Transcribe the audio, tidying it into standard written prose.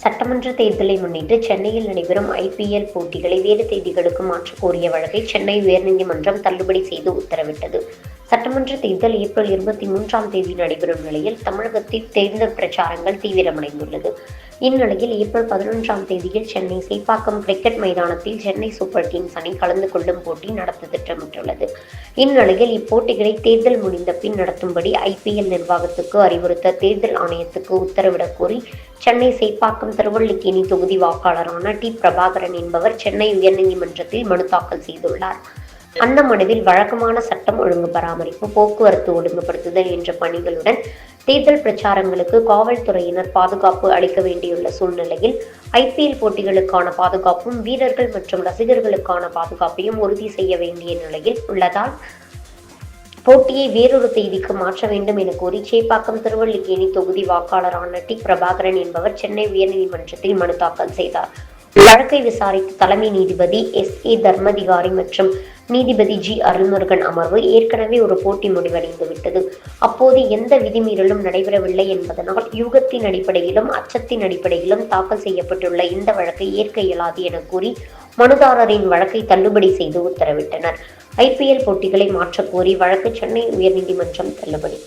சட்டமன்ற தேர்தலை முன்னிட்டு சென்னையில் நடைபெறும் ஐபிஎல் போட்டிகளை வேறு தேதிகளுக்கு மாற்றக் கோரிய வழக்கை சென்னை உயர்நீதிமன்றம் தள்ளுபடி செய்து உத்தரவிட்டது. சட்டமன்ற தேர்தல் ஏப்ரல் 23 நடைபெறும் நிலையில் தமிழகத்தில் தேர்தல் பிரச்சாரங்கள் தீவிரமடைந்துள்ளது. இந்நிலையில் ஏப்ரல் 11 சென்னை சேப்பாக்கம் கிரிக்கெட் மைதானத்தில் சென்னை சூப்பர் கிங்ஸ் அணி கலந்து கொள்ளும் போட்டி நடத்த திட்டமிட்டுள்ளது. இந்நிலையில் இப்போட்டிகளை தேர்தல் முடிந்த பின் நடத்தும்படி ஐபிஎல் நிர்வாகத்துக்கு அறிவுறுத்த தேர்தல் ஆணையத்துக்கு உத்தரவிடக் கோரி சென்னை சேப்பாக்கம் திருவல்லிக்கேணி தொகுதி வாக்காளரான டி. பிரபாகரன் என்பவர் சென்னை உயர்நீதிமன்றத்தில் மனு தாக்கல் செய்துள்ளார். அந்த மனுவில் வழக்கமான சட்டம் ஒழுங்கு பராமரிப்பு, போக்குவரத்து ஒழுங்குபடுத்துதல் என்ற பணிகளுடன் தேர்தல் பிரச்சாரங்களுக்கு காவல்துறையினர் பாதுகாப்பு அளிக்க வேண்டியுள்ள சூழ்நிலையில் ஐபிஎல் போட்டிகளுக்கான பாதுகாப்பும் வீரர்கள் மற்றும் ரசிகர்களுக்கான பாதுகாப்பையும் உறுதி செய்ய வேண்டிய நிலையில் உள்ளதால் போட்டியை வேறொரு தேதிக்கு மாற்ற வேண்டும் என கோரி சேப்பாக்கம் திருவல்லிக்கேணி தொகுதி வாக்காளரான டி. பிரபாகரன் என்பவர் சென்னை உயர்நீதிமன்றத்தில் மனு தாக்கல் செய்தார். வழக்கை விசாரித்த தலைமை நீதிபதி S.A. தர்மதிகாரி மற்றும் நீதிபதி G. அருள்முருகன் அமர்வு ஏற்கனவே ஒரு போட்டி முடிவடைந்து விட்டது. அப்போது எந்த விதிமீறலும் நடைபெறவில்லை என்பதனால் யூகத்தின் அடிப்படையிலும் அச்சத்தின் அடிப்படையிலும் தாக்கல் செய்யப்பட்டுள்ள இந்த வழக்கை ஏற்க இயலாது என கூறி மனுதாரரின் வழக்கை தள்ளுபடி செய்து உத்தரவிட்டனர். ஐபிஎல் போட்டிகளை மாற்றக் கோரி வழக்கு சென்னை உயர்நீதிமன்றம் தள்ளுபடி.